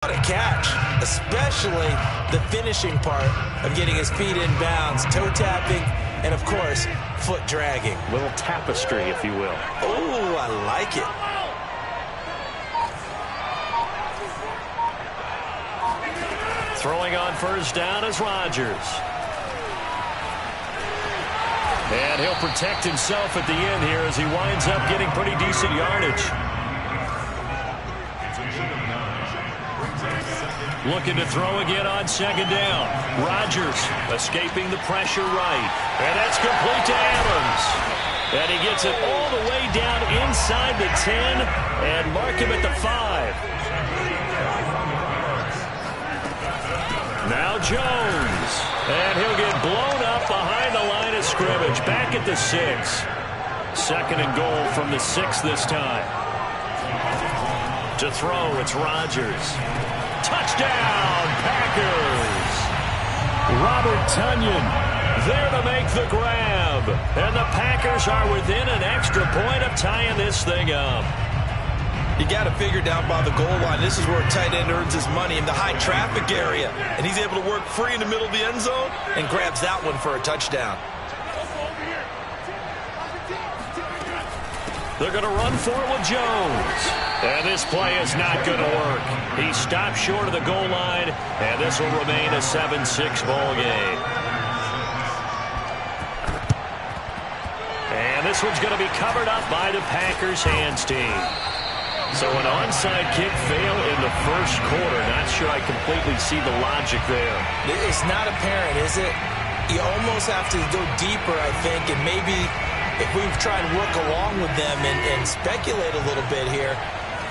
What a catch, especially the finishing part of getting his feet in bounds, toe tapping, and of course, foot dragging. Little tapestry, if you will. Oh, I like it. Throwing on first down is Rodgers. And he'll protect himself at the end here as he winds up getting pretty decent yardage. Looking to throw again on second down. Rodgers escaping the pressure right. And that's complete to Adams. And he gets it all the way down inside the 10 and mark him at the 5. Now Jones. And he'll get blown up behind the line of scrimmage. Back at the 6. Second and goal from the 6 this time. To throw, it's Rodgers. Touchdown, Packers! Robert Tonyan there to make the grab. And the Packers are within an extra point of tying this thing up. You got to figure down by the goal line. This is where a tight end earns his money in the high traffic area. And he's able to work free in the middle of the end zone and grabs that one for a touchdown. They're going to run for it with Jones. And this play is not going to work. He stopped short of the goal line, and this will remain a 7-6 ball game. And this one's going to be covered up by the Packers hands team. So an onside kick fail in the first quarter. Not sure I completely see the logic there. It's not apparent, is it? You almost have to go deeper, I think, and maybe if we try and work along with them and speculate a little bit here,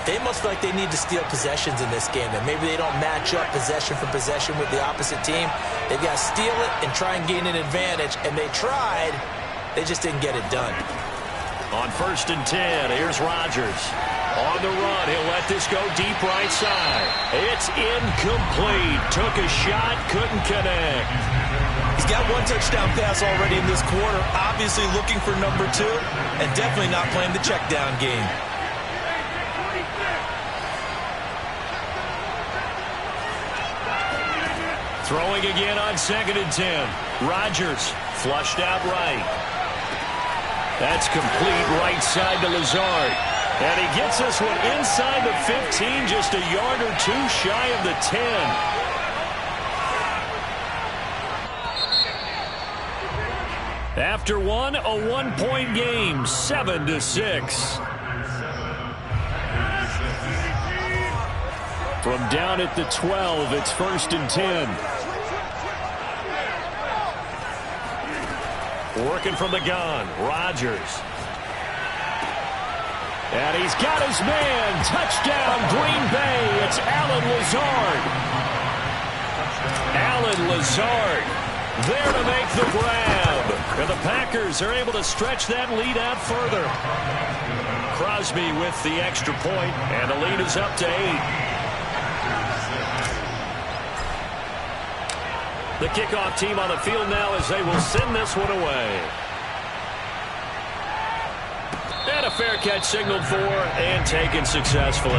they must feel like they need to steal possessions in this game, and maybe they don't match up possession for possession with the opposite team. They've got to steal it and try and gain an advantage, and they tried. They just didn't get it done. On first and 10, here's Rodgers. On the run, he'll let this go deep right side. It's incomplete. Took a shot, couldn't connect. He's got one touchdown pass already in this quarter, obviously looking for number 2, and definitely not playing the check down game. Throwing again on second and 10. Rodgers flushed out right. That's complete right side to Lazard. And he gets this one inside the 15, just a yard or two shy of the 10. After one, a 1-point game, 7-6. From down at the 12, it's first and 10. Working from the gun, Rodgers. And he's got his man. Touchdown, Green Bay. It's Allen Lazard. Allen Lazard there to make the grab. And the Packers are able to stretch that lead out further. Crosby with the extra point, and the lead is up to 8. The kickoff team on the field now as they will send this one away. And a fair catch signaled for and taken successfully.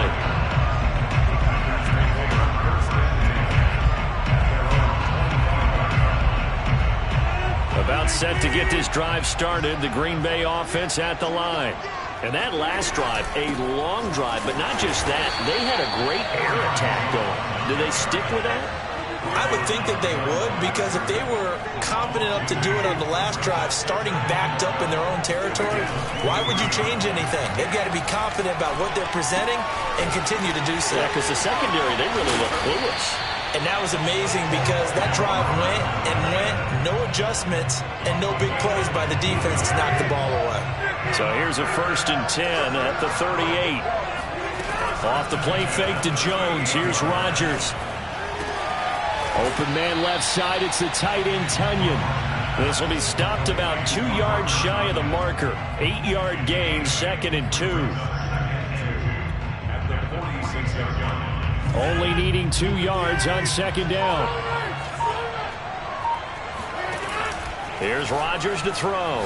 About set to get this drive started, the Green Bay offense at the line. And that last drive, a long drive, but not just that. They had a great air attack going. Do they stick with that? I would think that they would, because if they were confident enough to do it on the last drive, starting backed up in their own territory, why would you change anything? They've got to be confident about what they're presenting and continue to do so. Yeah, because the secondary, they really look clueless. And that was amazing because that drive went and went, no adjustments, and no big plays by the defense to knock the ball away. So here's a first and 10 at the 38. Off the play fake to Jones. Here's Rodgers. Open man left side. It's the tight end, Tonyan. This will be stopped about 2 yards shy of the marker. 8-yard gain, second and 2. Only needing 2 yards on second down. Here's Rodgers to throw.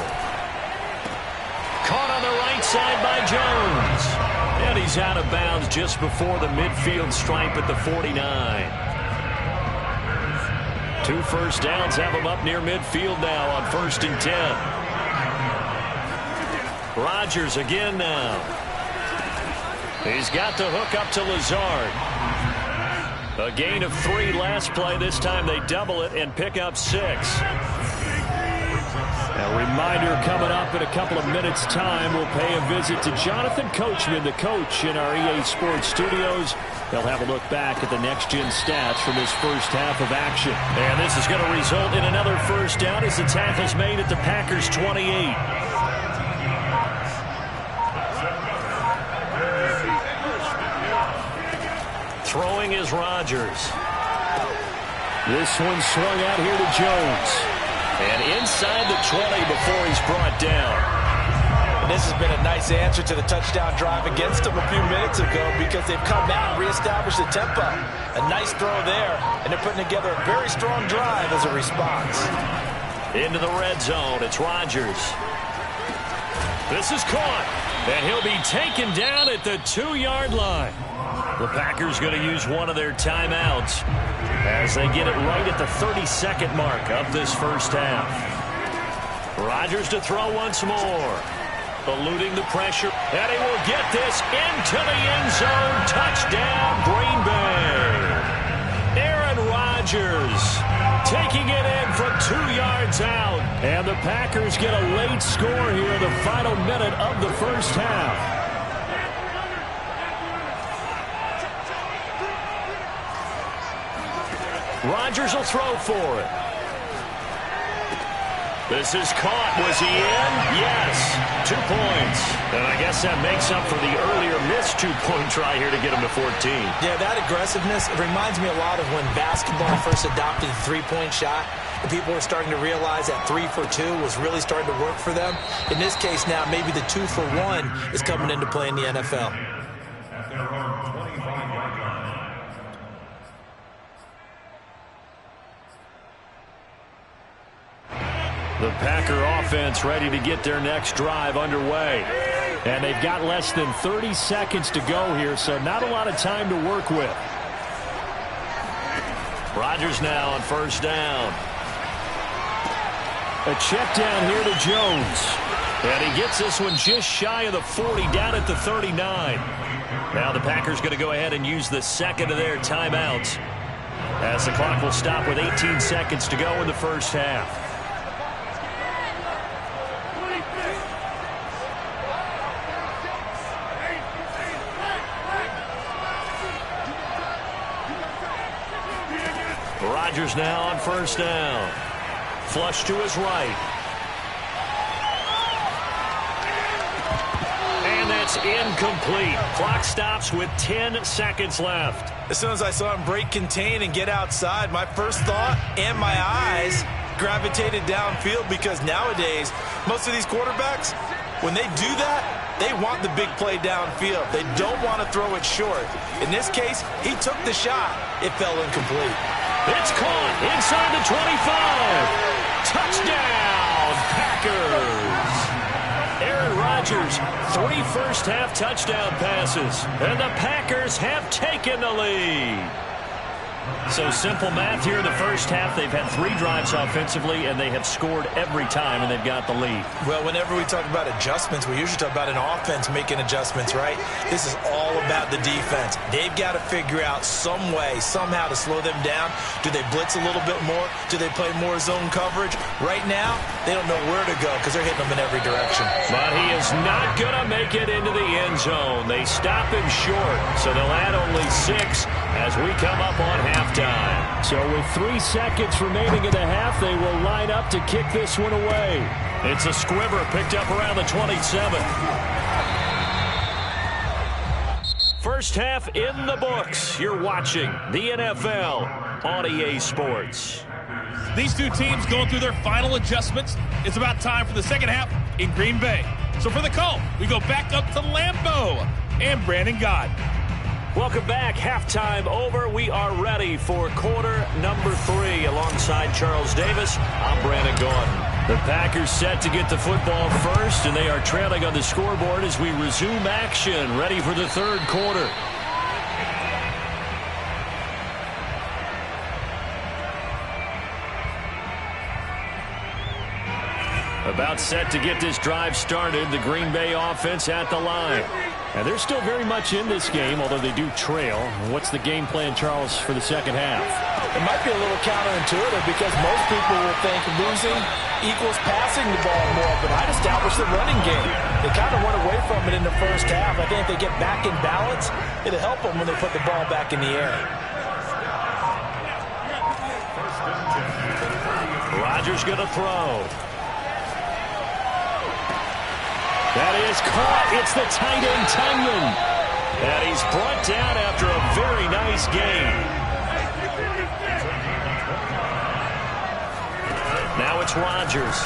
Caught on the right side by Jones. And And he's out of bounds just before the midfield stripe at the 49. 2 first downs have him up near midfield now on 1st and 10. Rodgers again now. He's got the hook up to Lazard. A gain of 3 last play. This time they double it and pick up 6. A reminder coming up in a couple of minutes' time. We'll pay a visit to Jonathan Coachman, the coach in our EA Sports studios. They'll have a look back at the next-gen stats from this first half of action. And this is going to result in another first down as the tackle's made at the Packers' 28. Throwing is Rodgers. This one swung out here to Jones. And inside the 20 before he's brought down. And this has been a nice answer to the touchdown drive against them a few minutes ago because they've come out and reestablished the tempo. A nice throw there, and they're putting together a very strong drive as a response. Into the red zone, it's Rodgers. This is caught, and he'll be taken down at the 2-yard line. The Packers going to use one of their timeouts as they get it right at the 32nd mark of this first half. Rodgers to throw once more. Eluding the pressure. And he will get this into the end zone. Touchdown, Green Bay. Aaron Rodgers taking it in from 2 yards out. And the Packers get a late score here in the final minute of the first half. Rodgers will throw for it. This is caught. Was he in? Yes. 2 points. And I guess that makes up for the earlier missed 2-point try here to get him to 14. Yeah, that aggressiveness, it reminds me a lot of when basketball first adopted the 3-point shot. And people were starting to realize that 3 for 2 was really starting to work for them. In this case now, maybe the 2 for 1 is coming into play in the NFL. The Packer offense ready to get their next drive underway. And they've got less than 30 seconds to go here, so not a lot of time to work with. Rodgers now on first down. A check down here to Jones. And he gets this one just shy of the 40, down at the 39. Now the Packers going to go ahead and use the second of their timeouts, as the clock will stop with 18 seconds to go in the first half. Rodgers now on first down. Flush to his right. And that's incomplete. Clock stops with 10 seconds left. As soon as I saw him break contain and get outside, my first thought and my eyes gravitated downfield, because nowadays, most of these quarterbacks, when they do that, they want the big play downfield. They don't want to throw it short. In this case, he took the shot. It fell incomplete. It's caught inside the 25. Touchdown, Packers. Aaron Rodgers, 3 first-half touchdown passes, and the Packers have taken the lead. So simple math here in the first half. They've had 3 drives offensively, and they have scored every time, and they've got the lead. Well, whenever we talk about adjustments, we usually talk about an offense making adjustments, right? This is all about the defense. They've got to figure out some way, somehow to slow them down. Do they blitz a little bit more? Do they play more zone coverage? Right now, they don't know where to go because they're hitting them in every direction. But he is not going to make it into the end zone. They stop him short, so they'll add only 6 as we come up on halftime. So with 3 seconds remaining in the half, they will line up to kick this one away. It's a squibber picked up around the 27. First half in the books. You're watching the NFL on EA Sports. These two teams going through their final adjustments. It's about time for the second half in Green Bay. So for the call, we go back up to Lambeau and Brandon Gott. Welcome back. Halftime over. We are ready for quarter number 3. Alongside Charles Davis, I'm Brandon Gordon. The Packers set to get the football first, and they are trailing on the scoreboard as we resume action, ready for the third quarter. About set to get this drive started, the Green Bay offense at the line. And they're still very much in this game, although they do trail. What's the game plan, Charles, for the second half? It might be a little counterintuitive because most people will think losing equals passing the ball more, but I'd establish the running game. They kind of went away from it in the first half. I think if they get back in balance, it'll help them when they put the ball back in the air. Rodgers going to throw. That is caught. It's the tight end, Tunyon. And he's brought down after a very nice gain. Now it's Rodgers.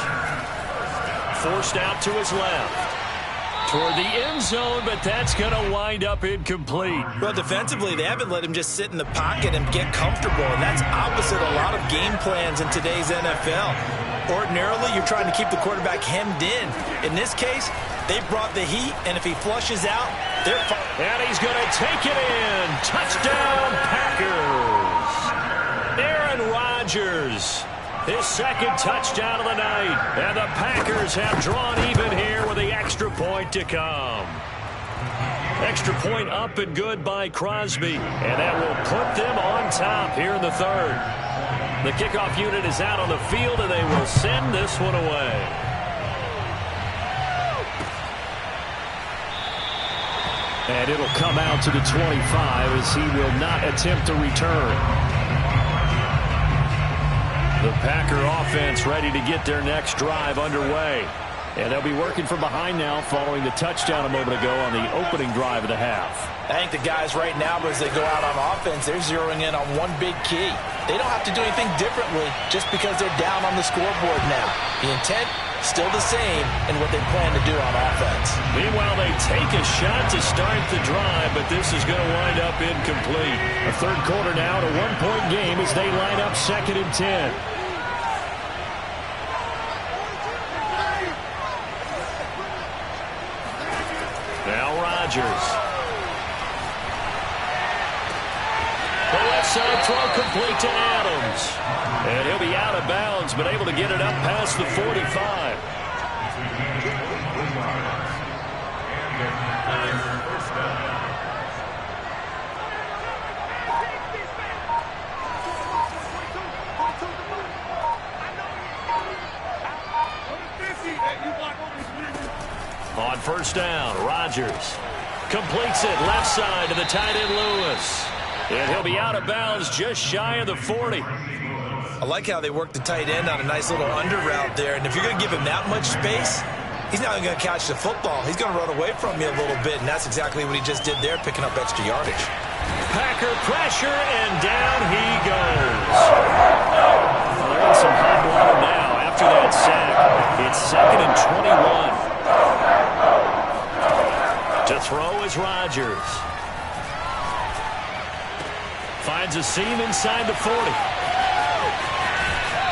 Forced out to his left. Toward the end zone, but that's going to wind up incomplete. Well, defensively, they haven't let him just sit in the pocket and get comfortable, and that's opposite a lot of game plans in today's NFL. Ordinarily, you're trying to keep the quarterback hemmed in. In this case, they brought the heat, and if he flushes out, they're fine. And he's going to take it in. Touchdown, Packers. Aaron Rodgers. His second touchdown of the night. And the Packers have drawn even here with the extra point to come. Extra point up and good by Crosby. And that will put them on top here in the third. The kickoff unit is out on the field, and they will send this one away. And it'll come out to the 25 as he will not attempt to return. The Packer offense ready to get their next drive underway. And they'll be working from behind now following the touchdown a moment ago on the opening drive of the half. I think the guys right now, as they go out on offense, they're zeroing in on one big key. They don't have to do anything differently just because they're down on the scoreboard now. The intent, still the same in what they plan to do on offense. Meanwhile, they take a shot to start the drive, but this is going to wind up incomplete. A third quarter now, to 1-point game as they line up 2nd and 10. Now Rodgers. The left side throw complete to Adams. And he'll be out of bounds, but able to get it up past the 45. On first down, Rodgers completes it left side to the tight end Lewis. And he'll be out of bounds just shy of the 40. I like how they work the tight end on a nice little under route there. And if you're going to give him that much space, he's not going to catch the football. He's going to run away from you a little bit, and that's exactly what he just did there, picking up extra yardage. Packer pressure, and down he goes. Well, they're in some hot water now after that sack. It's 2nd and 21. To throw is Rodgers. Finds a seam inside the 40.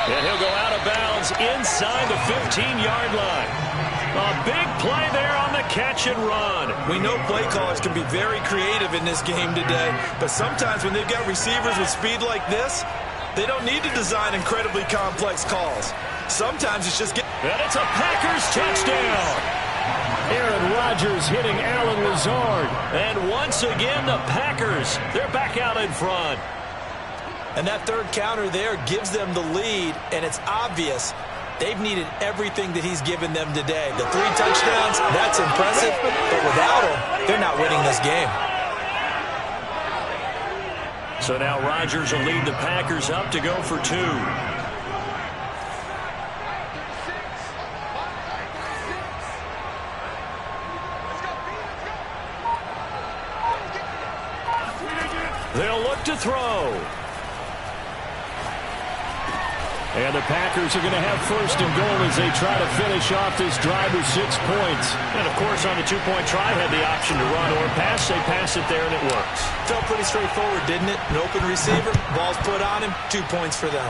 And he'll go out of bounds inside the 15-yard line. A big play there on the catch and run. We know play callers can be very creative in this game today, but sometimes when they've got receivers with speed like this, they don't need to design incredibly complex calls. Sometimes it's just And it's a Packers touchdown. Aaron Rodgers hitting Allen Lazard. And once again, the Packers, they're back out in front. And that third counter there gives them the lead, and it's obvious they've needed everything that he's given them today. The 3 touchdowns, that's impressive, but without him, they're not winning this game. So now Rodgers will lead the Packers up to go for 2. They'll look to throw. And the Packers are going to have 1st and goal as they try to finish off this drive with 6 points. And, of course, on the 2-point try, had the option to run or pass. They pass it there, and it works. Felt pretty straightforward, didn't it? An open receiver, ball's put on him, 2 points for them.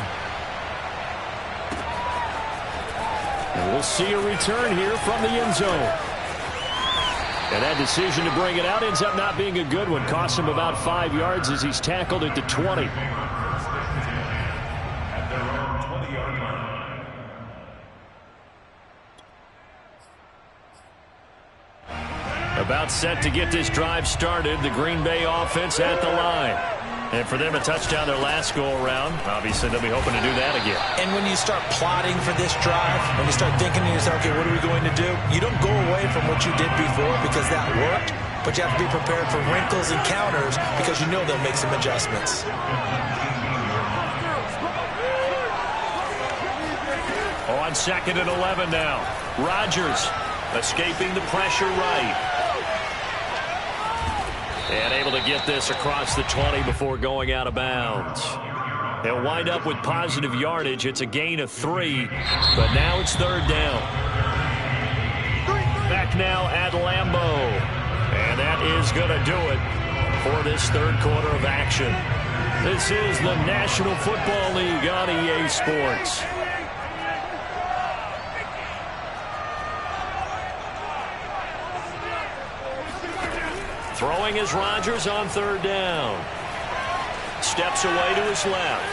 And we'll see a return here from the end zone. And that decision to bring it out ends up not being a good one. Costs him about 5 yards as he's tackled at the 20. About set to get this drive started. The Green Bay offense at the line. And for them, a touchdown their last go-around. Obviously, they'll be hoping to do that again. And when you start plotting for this drive, when you start thinking to yourself, okay, what are we going to do? You don't go away from what you did before because that worked, but you have to be prepared for wrinkles and counters because you know they'll make some adjustments. On 2nd and 11 now. Rodgers escaping the pressure right. And able to get this across the 20 before going out of bounds. They'll wind up with positive yardage. It's a gain of 3, but now it's 3rd down. Back now at Lambeau. And that is going to do it for this 3rd quarter of action. This is the National Football League on EA Sports. Throwing is Rodgers on 3rd down. Steps away to his left.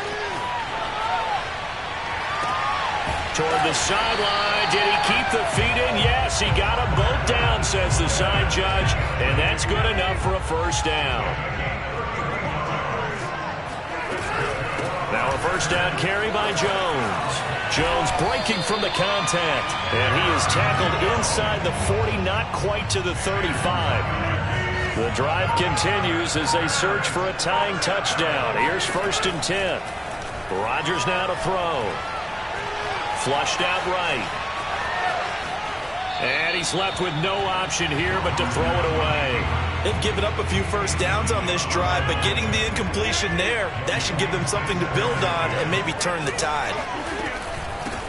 Toward the sideline. Did he keep the feet in? Yes, he got them both down, says the side judge. And that's good enough for a 1st down. Now a 1st down carry by Jones. Jones breaking from the contact. And he is tackled inside the 40, not quite to the 35. The drive continues as they search for a tying touchdown. Here's 1st and 10. Rodgers now to throw. Flushed out right. And he's left with no option here but to throw it away. They've given up a few 1st downs on this drive, but getting the incompletion there, that should give them something to build on and maybe turn the tide.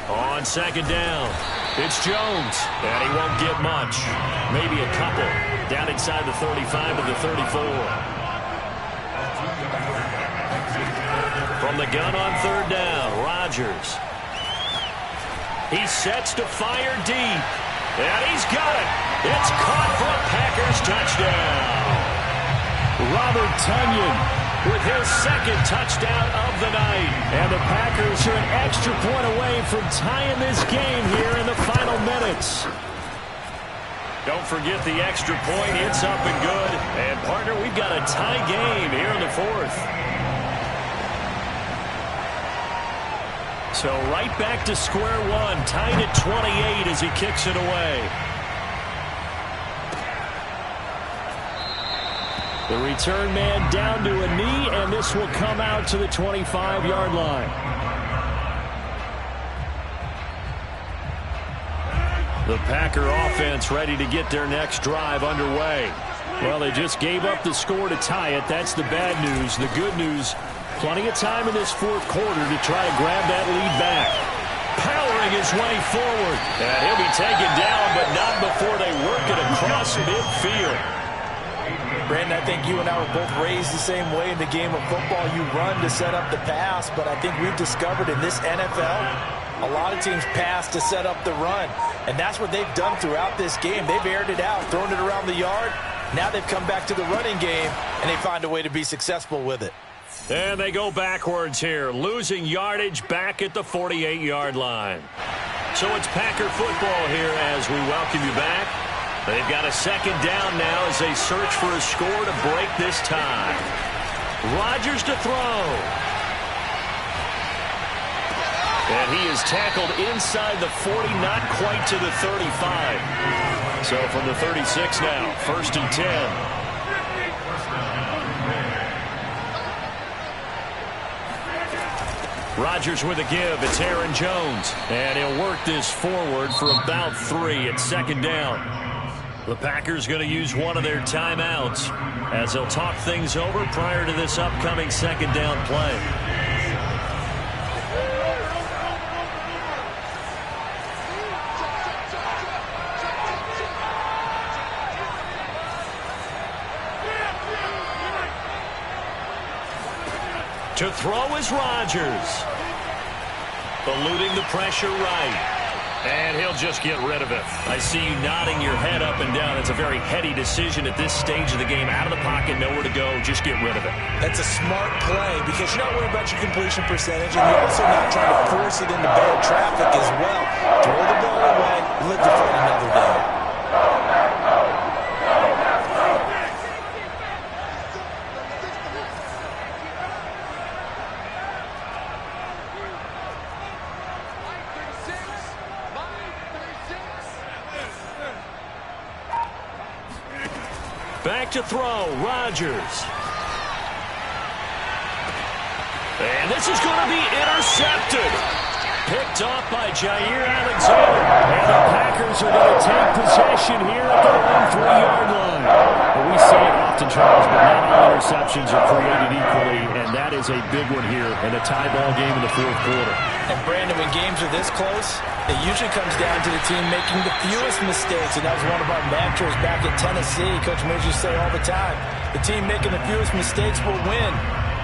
On 2nd down, it's Jones, and he won't get much. Maybe a couple. Down inside the 35 to the 34. From the gun on 3rd down, Rodgers. He sets to fire deep. And he's got it. It's caught for a Packers touchdown. Robert Tonyan with his 2nd touchdown of the night. And the Packers are an extra point away from tying this game here in the final minutes. Don't forget the extra point. It's up and good. And, partner, we've got a tie game here in the 4th. So right back to square one. Tied at 28 as he kicks it away. The return man down to a knee, and this will come out to the 25-yard line. The Packer offense ready to get their next drive underway. Well, they just gave up the score to tie it. That's the bad news. The good news, plenty of time in this 4th quarter to try to grab that lead back. Powering his way forward. And he'll be taken down, but not before they work it across midfield. Brandon, I think you and I were both raised the same way in the game of football. You run to set up the pass, but I think we've discovered in this NFL, a lot of teams pass to set up the run. And that's what they've done throughout this game. They've aired it out, thrown it around the yard. Now they've come back to the running game, and they find a way to be successful with it. And they go backwards here, losing yardage back at the 48-yard line. So it's Packer football here as we welcome you back. They've got a 2nd down now as they search for a score to break this tie. Rodgers to throw. And he is tackled inside the 40, not quite to the 35. So from the 36 now, 1st and 10. Rodgers with a give. It's Aaron Jones. And he'll work this forward for about 3 at 2nd down. The Packers going to use one of their timeouts as they'll talk things over prior to this upcoming 2nd down play. To throw is Rodgers. Eluding the pressure right. And he'll just get rid of it. I see you nodding your head up and down. It's a very heady decision at this stage of the game. Out of the pocket, nowhere to go. Just get rid of it. That's a smart play because you're not worried about your completion percentage, and you're also not trying to force it into bad traffic as well. Throw the ball away, live to fight another day. Back to throw, Rodgers. And this is going to be intercepted. Picked off by Jair Alexander. And the Packers are going to take possession here at their own 3-yard line. Well, we see it often, Charles, but not all interceptions are created equally, and that is a big one here in a tie ball game in the fourth quarter. And Brandon, when games are this close, it usually comes down to the team making the fewest mistakes, and that was one of our mantras back at Tennessee. Coach Midge used to say all the time, the team making the fewest mistakes will win.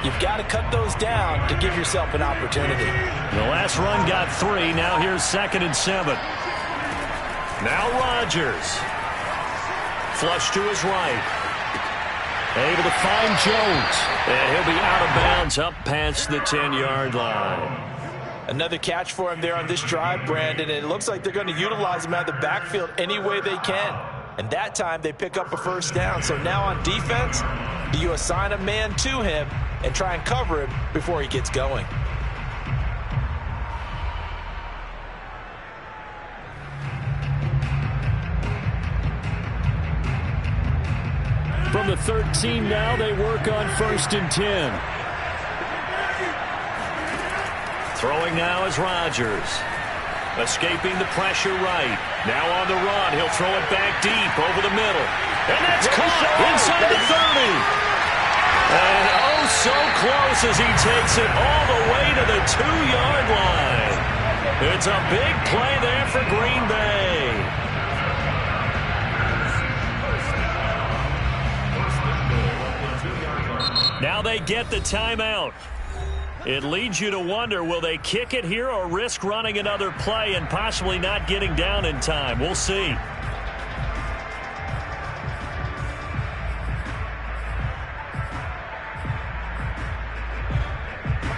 You've got to cut those down to give yourself an opportunity. The last run got 3. Now here's 2nd and 7. Now Rodgers. Flush to his right. Able to find Jones. And he'll be out of bounds up past the 10-yard line. Another catch for him there on this drive, Brandon. And it looks like they're going to utilize him out of the backfield any way they can. And that time they pick up a first down. So now on defense, do you assign a man to him and try and cover him before he gets going? From the 13 now, they work on 1st and 10. Throwing now is Rodgers. Escaping the pressure right. Now on the run. He'll throw it back deep over the middle. And that's caught inside the 30. And oh, so close as he takes it all the way to the 2-yard line. It's a big play there for Green Bay. Now they get the timeout. It leads you to wonder, will they kick it here or risk running another play and possibly not getting down in time? We'll see.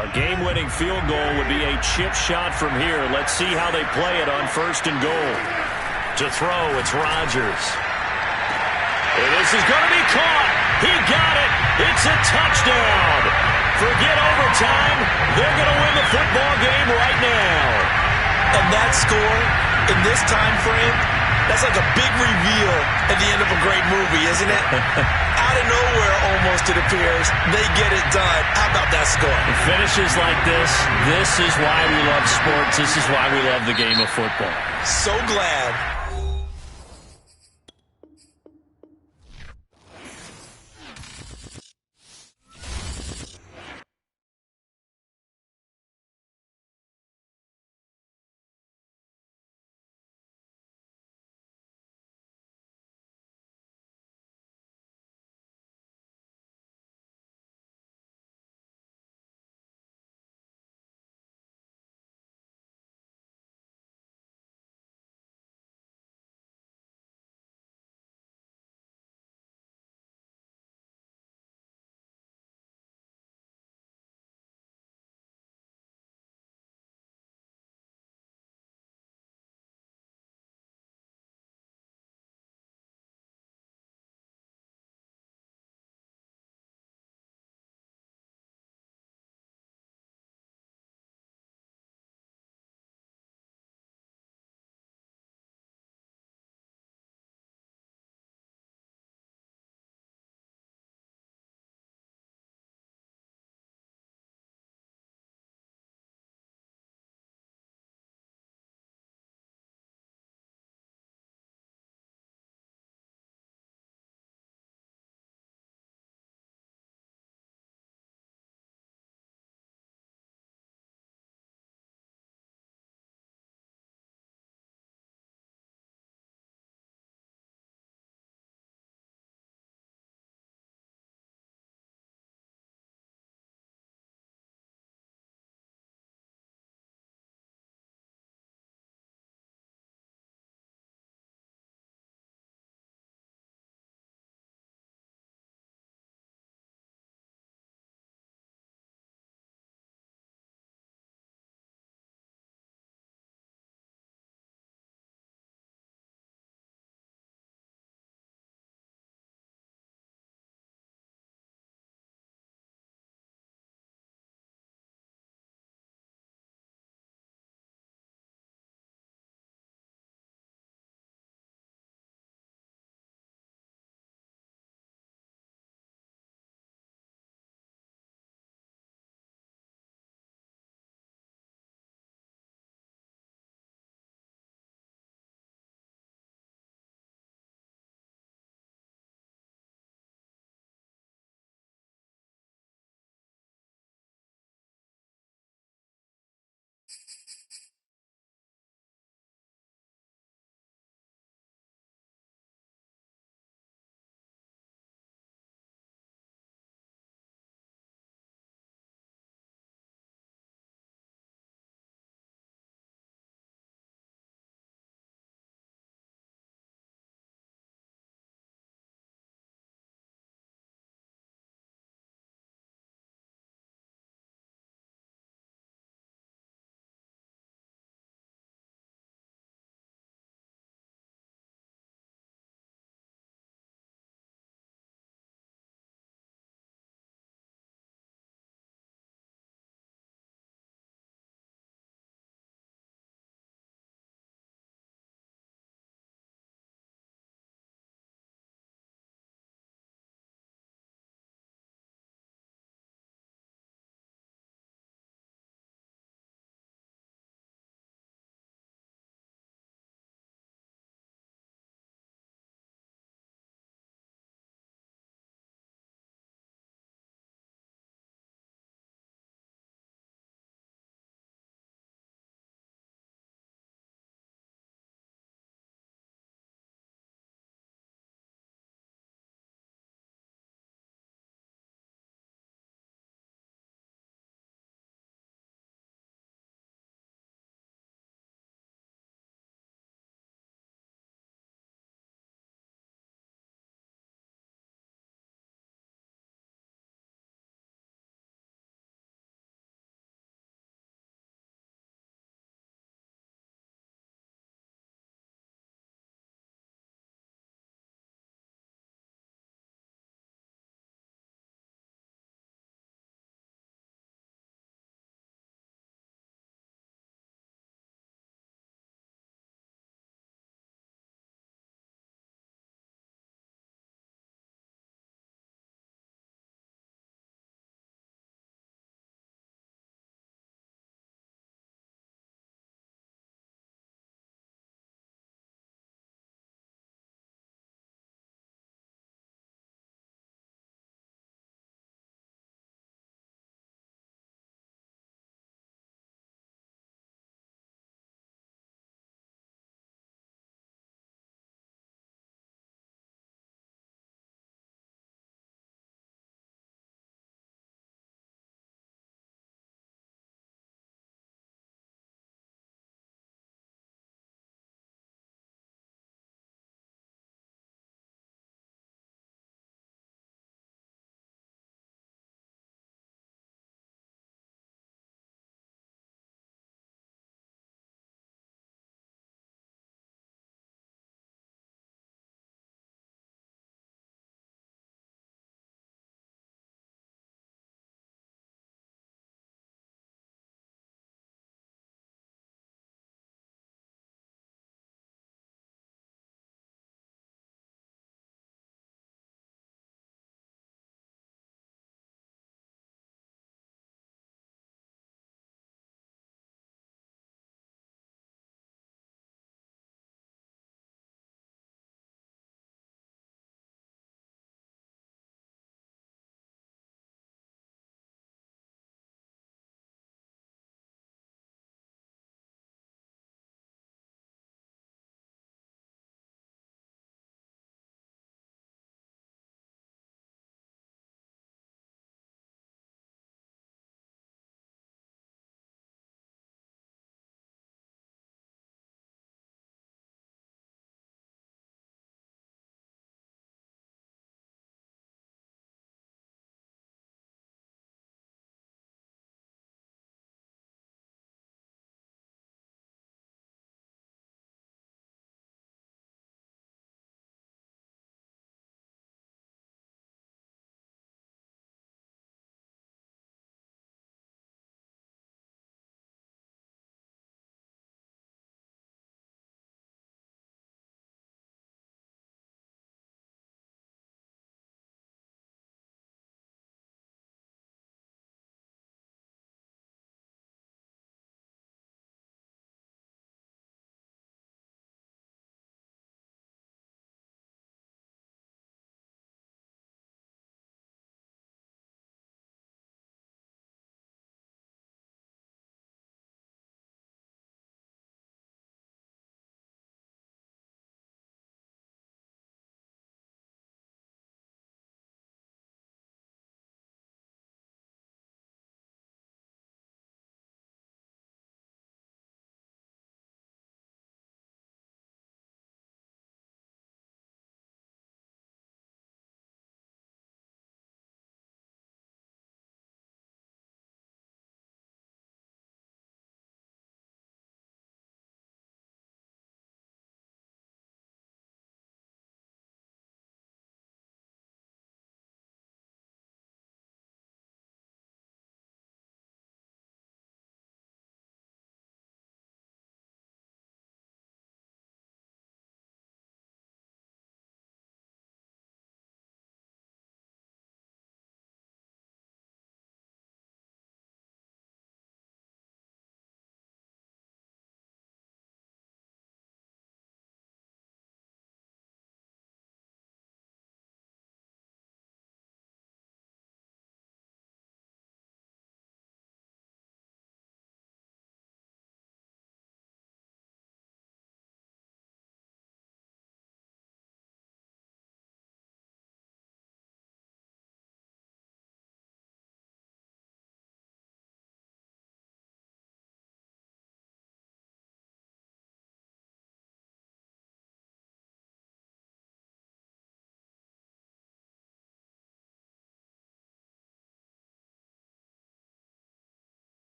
A game-winning field goal would be a chip shot from here. Let's see how they play it on 1st and goal. To throw, it's Rodgers. And this is going to be caught. He got it. It's a touchdown. Forget overtime. They're going to win the football game right now. And that score in this time frame, that's like a big reveal at the end of a great movie, isn't it? Out of nowhere, almost, it appears, they get it done. How about that score? It finishes like this. This is why we love sports. This is why we love the game of football. So glad